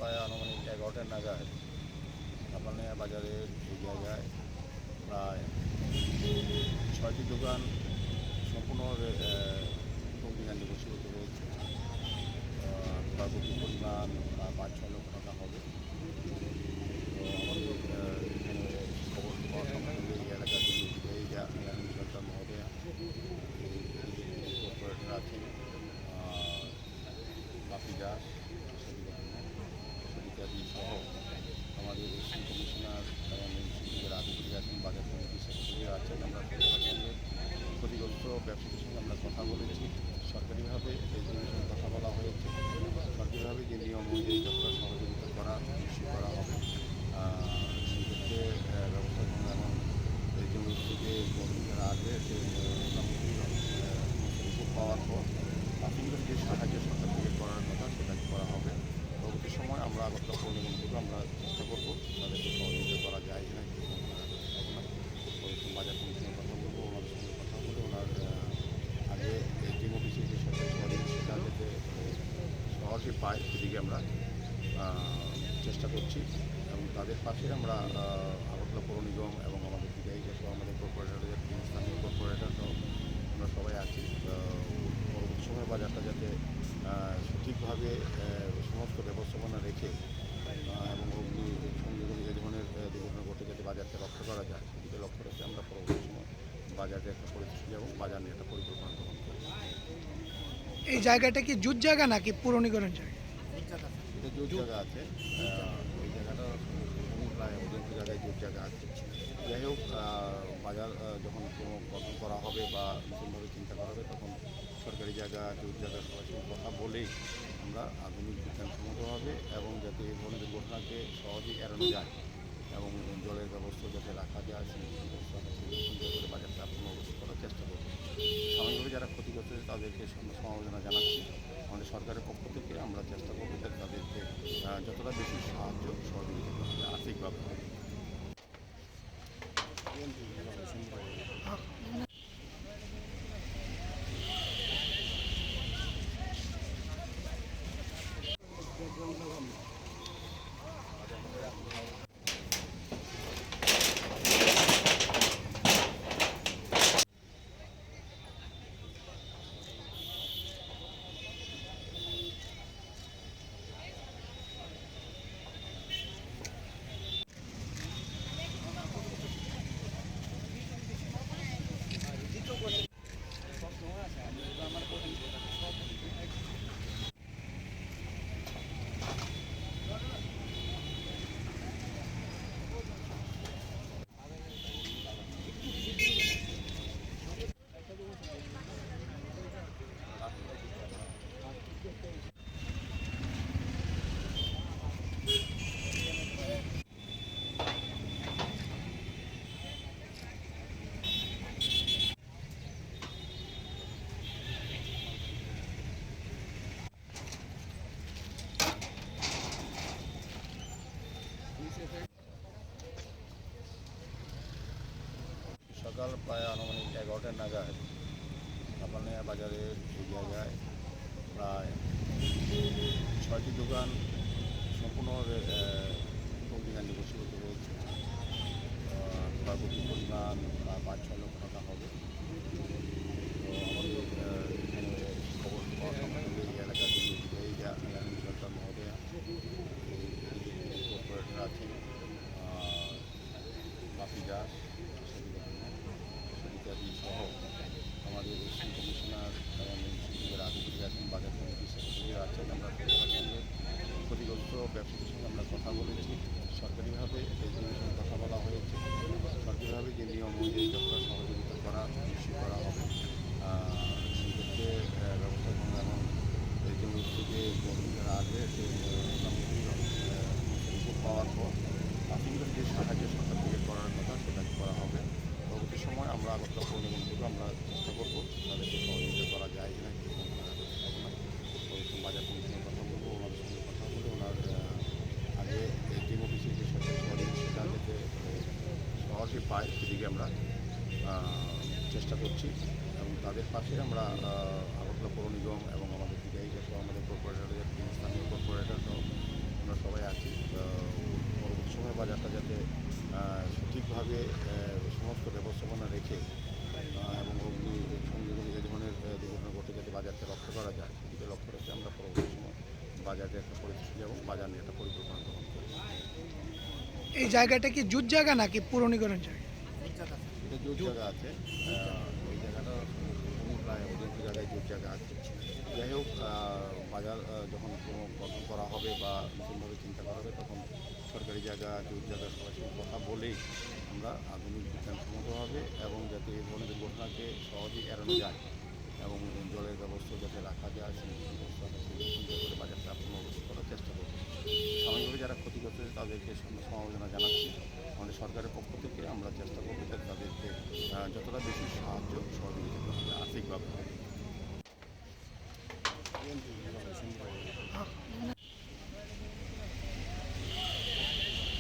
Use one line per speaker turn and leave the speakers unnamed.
প্রায় আনুমানিক 11টার নাগাদ কাপালিয়া বাজারের এই জায়গায় প্রায় 6টি দোকান সম্পূর্ণ অগ্নিকাণ্ডে বসীভূত হয়েছে। ক্ষয়ক্ষতির পরিমাণ 5-6 লক্ষ টাকা হবে। তো আমাদের এখানে খবর পাওয়া সঙ্গে সঙ্গে এই এলাকার যিনি বিধায়ী সরকার মহোদয়া, কর্পোরেটর আছেন বাপি দাস, সুবিধাদি সহ আমাদের এসি কমিশনার এবং এনসিপির আধিকারিক আছেন, বাজার কমিটির সেক্রেটারি আছেন। আমরা সরকারের সঙ্গে ক্ষতিগ্রস্ত ব্যবসায়ীদের সঙ্গে আমরা কথা বলেছি। সরকারিভাবে এই জিনিসের কথা বলা হয়েছে। সরকারিভাবে যে নিয়ম অনুযায়ী যতটা সহযোগিতা করা নিশ্চিত করা হবে সেক্ষেত্রে ব্যবস্থা গ্রহণ এবং এই জমি থেকে যারা আসবে সে মোটামুটি রিপোর্ট পাওয়ার পর প্রাথমিক যে সাহায্য সরকার থেকে করার কথা সেটা করা হবে। পরবর্তী সময় আমরা আগরতলা পৌর নিগম থেকে আমরা চেষ্টা করবো তাদেরকে সহযোগিতা করা যায় কিনা বাজার কমিশনের কথা বলবো, ওনাদের সঙ্গে কথা বলে ওনার আগে এটিএম অফিসে যে সরকারি সহযোগিতা সেটা যাতে সহজে পায় সেদিকে আমরা চেষ্টা করছি এবং তাদের পাশে আমরা আগরতলা পৌর নিগম এবং আমাদের বিধায়ী সহ আমাদের কর্পোরেটরদের স্থানীয় কর্পোরেটর সহ আমরা সবাই আছি। পরবর্তী সময় বাজারটা যাতে সঠিকভাবে সমস্ত ব্যবস্থাপনা রেখে এবং অগ্নি সংযোগী যে ধরনের দুর্ঘটনা ঘটে যাতে বাজারকে রক্ষা করা যায় সেদিকে লক্ষ্য রেখে আমরা পরবর্তী সময় বাজারে একটা পরিস্থিতি এবং বাজার নিয়ে একটা পরিকল্পনা গ্রহণ করি।
এই জায়গাটা কি জুট জায়গা নাকি পুর নিগমের জায়গা?
এটা জোর জায়গা আছে, এই জায়গাটা প্রায় অধিকাংশ জায়গায় জোর জায়গা আছে। যাই হোক, বাজার যখন কোনো গঠন করা হবে বা নতুনভাবে চিন্তা করা হবে তখন সরকারি জায়গা জোর জায়গা সবার সঙ্গে কথা বলেই আমরা আধুনিক বিজ্ঞানসম্মতভাবে এবং যাতে এই ধরনের দুর্ঘটনাকে সহজেই এড়ানো যায় এবং জলের ব্যবস্থা যাতে রাখা যায় সেই ব্যবস্থা করে বাজারটা পুনর্গঠন করার চেষ্টা করব। সাময়িকভাবে যারা ক্ষতিগ্রস্ত হয়েছে তাদেরকে সমবেদনা জানাচ্ছি। আমাদের সরকারের পক্ষ থেকে আমরা চেষ্টা করবো যাতে তাদেরকে যতটা বেশি সাহায্য সহযোগিতা করতে আর্থিকভাবে। সকাল প্রায় আনুমানিক 11টার নাগাদ কাপালিয়া বাজারের এই জায়গায় প্রায় 6টি দোকান সম্পূর্ণ অগ্নিকাণ্ডে বসীভূত হয়েছে। ক্ষয়ক্ষতির পরিমাণ 5-6 লক্ষ টাকা হবে। তো আমাদের এখানে খবর পাওয়া সঙ্গে সঙ্গে এই এলাকার যিনি বিধায়ী সরকার মহোদয়া, কর্পোরেটর আছেন বাপি দাস, সুবিধাদি সহ আমাদের এসি কমিশনার এবং এনসিপির আধিকারিক আছেন, বাজার কমিটির সেক্রেটারি আছেন। আমরা সরকারের সঙ্গে ক্ষতিগ্রস্ত ব্যবসায়ীদের সঙ্গে আমরা কথা বলেছি। সরকারিভাবে এই জিনিসের কথা বলা হয়েছে। সরকারিভাবে যে নিয়ম অনুযায়ী যতটা সহযোগিতা করা নিশ্চিত করা হবে সেক্ষেত্রে ব্যবস্থা গ্রহণ এবং এই জমি থেকে যারা আসবে সে মোটামুটি রিপোর্ট পাওয়ার পর প্রাথমিক যে সাহায্য সরকার থেকে করার কথা সেটা করা হবে। পরবর্তী সময় আমরা আগরতলা পৌর নিগম থেকে আমরা চেষ্টা করবো তাদেরকে সহযোগিতা করা যায় কিনা বাজার কমিশনের কথা বলবো, ওনাদের সঙ্গে কথা বলে ওনার আগে এটিএম অফিসে যে সরকারি সহযোগিতা সেটা যাতে সহজে পায় সেদিকে আমরা চেষ্টা করছি এবং তাদের পাশে আমরা আগরতলা পৌর নিগম এবং আমাদের বিধায়ী সহ আমাদের কর্পোরেটরদের স্থানীয় কর্পোরেটর সহ আমরা সবাই আছি। পরবর্তী সময় বাজারটা যাতে সঠিকভাবে সমস্ত ব্যবস্থাপনা রেখে এবং অগ্নি সংযোজন এই ধরনের দুর্ঘটনা ঘটে যাতে বাজারকে রক্ষা করা যায়, সেদিকে লক্ষ্য রেখে আমরা পরবর্তী সময় বাজারে একটা পরিস্থিতি এবং বাজার নিয়ে একটা পরিকল্পনা গ্রহণ করি।
এই জায়গাটা কি জুট জায়গা নাকি পুনর্নির্মাণ জায়গা?
এটা জোর জায়গা আছে, এই জায়গাটা প্রায় অধিক জায়গায় জোর জায়গা আছে। যাই হোক, বাজার যখন কোনো গঠন করা হবে বা নতুনভাবে চিন্তা করা হবে, তখন সরকারি জায়গা জোর জায়গা সবার সঙ্গে কথা বলেই আমরা আধুনিক বিজ্ঞানসম্মতভাবে এবং যাতে এই ধরনের দুর্ঘটনাকে সহজেই এড়ানো যায় এবং জলের ব্যবস্থা যাতে রাখা যায় সেই ব্যবস্থা চিন্তা করে বাজারটা পুনর্গঠন করার চেষ্টা করব। সাময়িকভাবে যারা ক্ষতিগ্রস্ত হয়েছে তাদেরকে সমবেদনা জানাচ্ছি। আমাদের সরকারের পক্ষ থেকে আমরা চেষ্টা করবো যাতে তাদেরকে যতটা বেশি সাহায্য সহযোগিতা করতে আর্থিকভাবে।